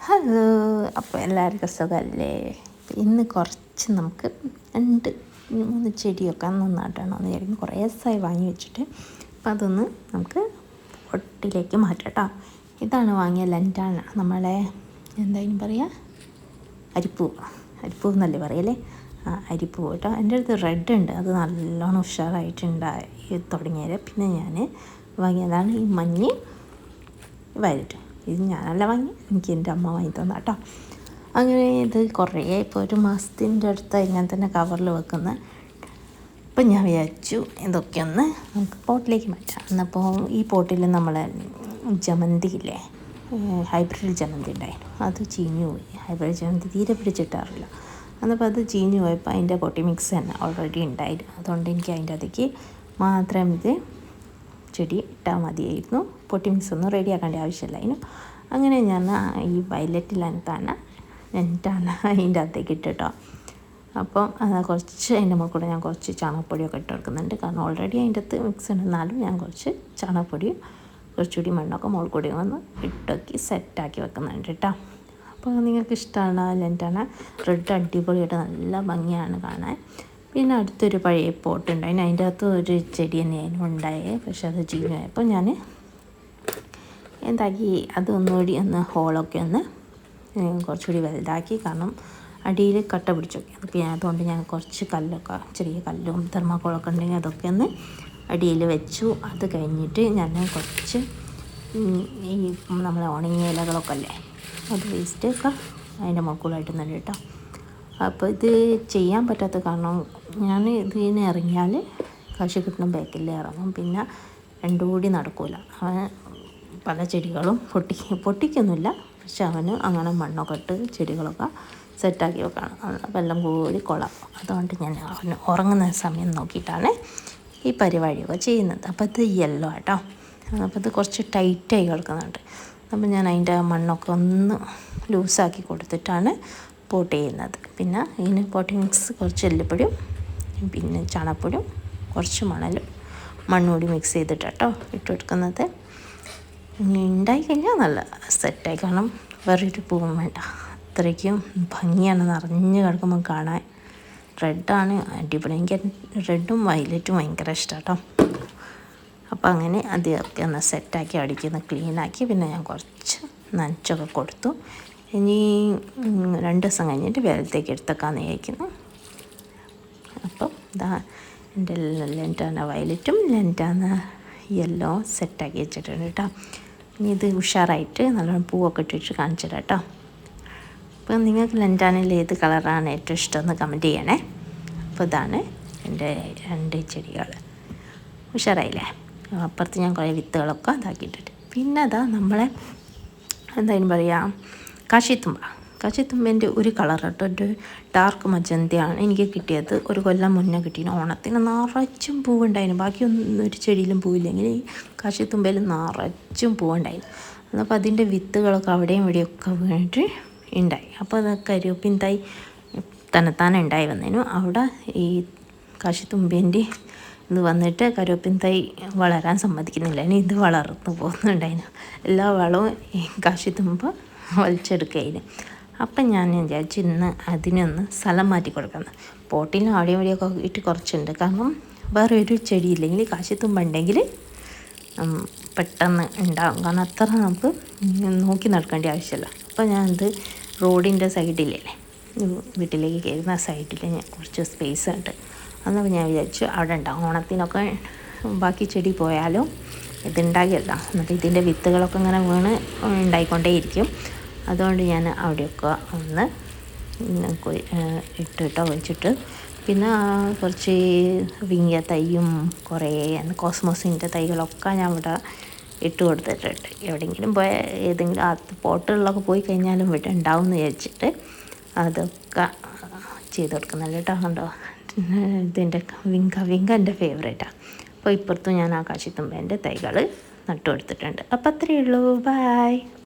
Hello, അപ്പോൾ എല്ലാവർക്കും സുഖമല്ലേ? ഇന്ന് കുറച്ച് നമുക്ക് 2-3 ചെടിയൊക്കെ നന്നായിട്ടാണെന്ന് വിചാരിക്കും. കുറേ ദിവസമായി വാങ്ങി വെച്ചിട്ട്. അപ്പം അതൊന്ന് നമുക്ക് പൊട്ടിലേക്ക് മാറ്റാം കേട്ടോ. ഇതാണ് വാങ്ങിയ ലെൻറ്റാന, നമ്മളെ എന്തായാലും പറയുക, അരിപ്പൂ എന്നല്ലേ പറയല്ലേ? അരിപ്പൂ കേട്ടോ. എൻ്റെ അടുത്ത് റെഡ് ഉണ്ട്, അത് നല്ലോണം ഉഷാറായിട്ടുണ്ടായി തുടങ്ങിയത്. പിന്നെ ഞാൻ വാങ്ങിയതാണ് ഈ മഞ്ഞ് വയലറ്റ്. ഇത് ഞാനല്ല വാങ്ങി, എനിക്ക് എൻ്റെ അമ്മ വാങ്ങി തന്ന കേട്ടോ. അങ്ങനെ ഇത് കുറേ ഇപ്പോൾ ഒരു മാസത്തിൻ്റെ അടുത്തായി ഇങ്ങനെ തന്നെ കവറിൽ വെക്കുന്നത്. അപ്പം ഞാൻ വിചാരിച്ചു ഇതൊക്കെയൊന്ന് നമുക്ക് പോട്ടിലേക്ക് മാറ്റാം. എന്നപ്പോൾ ഈ പോട്ടിൽ നമ്മളെ ജമന്തി ഇല്ലേ, ഹൈബ്രിഡ് ജമന്തി ഉണ്ടായിരുന്നു, അത് ചീഞ്ഞു പോയി. ഹൈബ്രിഡ് ജമന്തി തീരെ പിടിച്ചിട്ടാറില്ല. എന്നപ്പോൾ അത് ചീഞ്ഞു പോയപ്പോൾ അതിൻ്റെ പൊട്ടി മിക്സ് തന്നെ ഓൾറെഡി ഉണ്ടായിരുന്നു. അതുകൊണ്ട് എനിക്ക് അതിൻ്റെ അതിലേക്ക് മാത്രം ഇത് ചെടി ഇട്ടാൽ മതിയായിരുന്നു. പൊട്ടി മിക്സ് ഒന്നും റെഡിയാക്കേണ്ട ആവശ്യമില്ലായിരുന്നു. അങ്ങനെ ഞാൻ ഈ വയലറ്റ് ലെൻറ്റാന അതിൻ്റെ അകത്തേക്ക് ഇട്ടിട്ടോ. അപ്പം കുറച്ച് അതിൻ്റെ മുകളിൽ കൂടെ ഞാൻ കുറച്ച് ചാണകപ്പൊടിയൊക്കെ ഇട്ട് കൊടുക്കുന്നുണ്ട്. കാരണം ഓൾറെഡി അതിൻ്റെ അകത്ത് മിക്സ് ഉണ്ടെന്നാലും ഞാൻ കുറച്ച് ചാണകപ്പൊടിയും കുറച്ചുകൂടി മണ്ണൊക്കെ മുകളിൽ കൂടി വന്ന് ഇട്ടൊക്കെ സെറ്റാക്കി വെക്കുന്നുണ്ട് കേട്ടോ. അപ്പോൾ നിങ്ങൾക്ക് ഇഷ്ടമാണ് ലെൻറ്റാന. റെഡ് അടിപൊളിയായിട്ട് നല്ല ഭംഗിയാണ് കാണാൻ. പിന്നെ അടുത്തൊരു പഴയ പോട്ടുണ്ടായി, അതിൻ്റെ അകത്ത് ഒരു ചെടി തന്നെയായിരുന്നു ഉണ്ടായത്. പക്ഷെ അത് ചീഞ്ഞായപ്പോൾ ഞാൻ എന്താക്കി, അതൊന്നുകൂടി ഹോളൊക്കെ കുറച്ചുകൂടി വലുതാക്കി. കാരണം അടിയിൽ കട്ട പിടിച്ചൊക്കെ. അപ്പോൾ അതുകൊണ്ട് ഞാൻ കുറച്ച് കല്ലൊക്കെ, ചെറിയ കല്ലും തെർമാക്കോളൊക്കെ ഉണ്ടെങ്കിൽ അതൊക്കെ അടിയിൽ വെച്ചു. അത് കഴിഞ്ഞിട്ട് ഞാൻ കുറച്ച് ഈ നമ്മളെ ഉണങ്ങിയ ഇലകളൊക്കെ അല്ലേ, അത് വേസ്റ്റൊക്കെ അതിൻ്റെ മുകളിലായിട്ട് കേട്ടോ. അപ്പോൾ ഇത് ചെയ്യാൻ പറ്റാത്ത കാരണം ഞാൻ ഇതിന് ഇറങ്ങിയാൽ കാശ് കിട്ടണം, ബാക്കിൽ ഇറങ്ങും. പിന്നെ രണ്ടും കൂടി നടക്കില്ല. അവൻ പല ചെടികളും പൊട്ടിക്കൊന്നുമില്ല, പക്ഷെ അവന് അങ്ങനെ മണ്ണൊക്കെ ഇട്ട് ചെടികളൊക്കെ സെറ്റാക്കി വെക്കണം. അപ്പോൾ എല്ലാം കൂടി കൊള്ളാം. അതുകൊണ്ട് ഞാൻ അവന് ഉറങ്ങുന്ന സമയം നോക്കിയിട്ടാണ് ഈ പരിപാടിയൊക്കെ ചെയ്യുന്നത്. അപ്പോൾ ഇത് യെല്ലോ കേട്ടോ. അപ്പോൾ ഇത് കുറച്ച് ടൈറ്റായി കിടക്കുന്നുണ്ട്. അപ്പോൾ ഞാൻ അതിൻ്റെ മണ്ണൊക്കെ ഒന്ന് ലൂസാക്കി കൊടുത്തിട്ടാണ് പോട്ട് ചെയ്യുന്നത്. പിന്നെ ഇതിന് പോട്ടിംഗ് മിക്സ് കുറച്ച് എല്ലുപ്പൊടിയും പിന്നെ ചാണകപ്പൊടിയും കുറച്ച് മണ്ണുകൂടി മിക്സ് ചെയ്തിട്ട് കേട്ടോ ഇട്ട് കൊടുക്കുന്നത്. ഇനി ഉണ്ടായിക്കഴിഞ്ഞാൽ നല്ല സെറ്റായി. കാരണം വേറൊരു പൂവും വേണ്ട, അത്രയ്ക്കും ഭംഗിയാണ് നിറഞ്ഞ് കിടക്കുമ്പോൾ കാണാൻ. റെഡാണ് അടിപൊളി. എനിക്ക് റെഡും വയലറ്റും ഭയങ്കര ഇഷ്ടമാണ് കേട്ടോ. അപ്പോൾ അങ്ങനെ അതൊക്കെ ഒന്ന് സെറ്റാക്കി അടിക്കുന്ന ക്ലീനാക്കി. പിന്നെ ഞാൻ കുറച്ച് നനച്ചൊക്കെ കൊടുത്തു. ഇനി 2 ദിവസം കഴിഞ്ഞിട്ട് വേലത്തേക്ക് എടുത്തേക്കാന്ന് വിചാരിക്കുന്നു. അപ്പം ഇതാ എൻ്റെ ലെൻറ്റാന വയലറ്റും ലെൻറ്റാന യെല്ലോ സെറ്റാക്കി വെച്ചിട്ടുണ്ട് കേട്ടോ. ഇനി ഇത് ഉഷാറായിട്ട് നല്ലോണം പൂവൊക്കെ ഇട്ടിട്ട് കാണിച്ചിടാം കേട്ടോ. അപ്പോൾ നിങ്ങൾക്ക് ലെൻറ്റാനയിൽ ഏത് കളറാണ് ഏറ്റവും ഇഷ്ടമെന്ന് കമൻറ്റ് ചെയ്യണേ. അപ്പോൾ ഇതാണ് എൻ്റെ 2 ചെടികൾ. ഉഷാറായില്ലേ? അപ്പുറത്ത് ഞാൻ കുറേ വിത്തുകളൊക്കെ ഇതാക്കിയിട്ടിട്ട്. പിന്നെ അതാ നമ്മളെ എന്തായാലും പറയാം, കാശിത്തുമ്പേൻ്റെ ഒരു കളർ കേട്ടോ, ഒരു ഡാർക്ക് മജന്തയാണ് എനിക്ക് കിട്ടിയത്. ഒരു കൊല്ലം മുന്നേ കിട്ടിയ ഓണത്തിന് നിറച്ചും പൂവുണ്ടായിരുന്നു. ബാക്കിയൊന്നും ഒരു ചെടിയിലും പൂവില്ലെങ്കിൽ ഈ കാശിത്തുമ്പയിൽ നിറച്ചും പൂവുണ്ടായിരുന്നു. അപ്പോൾ അതിൻ്റെ വിത്തുകളൊക്കെ അവിടെയും ഇവിടെയൊക്കെ വീണിട്ട് ഉണ്ടായി. അപ്പോൾ അത് കരിവേപ്പിൻ തൈ തന്നെത്താനെ ഉണ്ടായി വന്നതിനു അവിടെ ഈ കാശിത്തുമ്പേൻ്റെ ഇത് വന്നിട്ട് കരിവേപ്പിൻ തൈ വളരാൻ സമ്മതിക്കുന്നില്ല. ഇനി ഇത് വളർന്നു പോകുന്നുണ്ടായിരുന്നു. എല്ലാ വളവും ഈ കാശിത്തുമ്പ് വലിച്ചെടുക്കുകയായിരുന്നു. അപ്പം ഞാൻ വിചാരിച്ചു ഇന്ന് അതിനൊന്ന് സ്ഥലം മാറ്റി കൊടുക്കണം. പോട്ടിലും അവിടെയും ഇവിടെയൊക്കെ ഇട്ട് കുറച്ചുണ്ട്. കാരണം വേറെ ഒരു ചെടിയില്ലെങ്കിൽ കാശിത്തുമ്പ് ഉണ്ടെങ്കിൽ പെട്ടെന്ന് ഉണ്ടാകും. കാരണം അത്ര നമുക്ക് നോക്കി നടക്കേണ്ട ആവശ്യമില്ല. അപ്പോൾ ഞാനത് റോഡിൻ്റെ സൈഡിലേ, വീട്ടിലേക്ക് കയറുന്ന സൈഡിൽ ഞാൻ കുറച്ച് സ്പേസ് ഉണ്ട്. എന്നപ്പോൾ ഞാൻ വിചാരിച്ചു അവിടെ ഉണ്ടാകും. ഓണത്തിനൊക്കെ ബാക്കി ചെടി പോയാലും ഇതുണ്ടാകില്ല. എന്നിട്ട് ഇതിൻ്റെ വിത്തുകളൊക്കെ ഇങ്ങനെ വീണ് ഉണ്ടായിക്കൊണ്ടേയിരിക്കും. അതുകൊണ്ട് ഞാൻ അവിടെയൊക്കെ ഒന്ന് ഇട്ടിട്ട് ഒഴിച്ചിട്ട് പിന്നെ കുറച്ച് വിങ്ങിയ തൈയും കുറേ കോസ്മോസിൻ്റെ തൈകളൊക്കെ ഞാൻ ഇവിടെ ഇട്ട് കൊടുത്തിട്ടുണ്ട്. എവിടെയെങ്കിലും പോയ ഏതെങ്കിലും ആ പോട്ടുകളിലൊക്കെ പോയി കഴിഞ്ഞാലും ഇവിടെ ഉണ്ടാവും എന്ന് വിചാരിച്ചിട്ട് അതൊക്കെ ചെയ്ത് കൊടുക്കുന്നുണ്ട് കേട്ടോ. കണ്ടോ, ഇതിൻ്റെ വിങ്ക എൻ്റെ ഫേവറേറ്റാണ്. അപ്പോൾ ഇപ്പുറത്തും ഞാൻ ആ കാശിത്തുമ്പേൻ്റെ തൈകൾ നട്ടു കൊടുത്തിട്ടുണ്ട്. അപ്പോൾ അത്രയേ ഉള്ളൂ. ബായ്.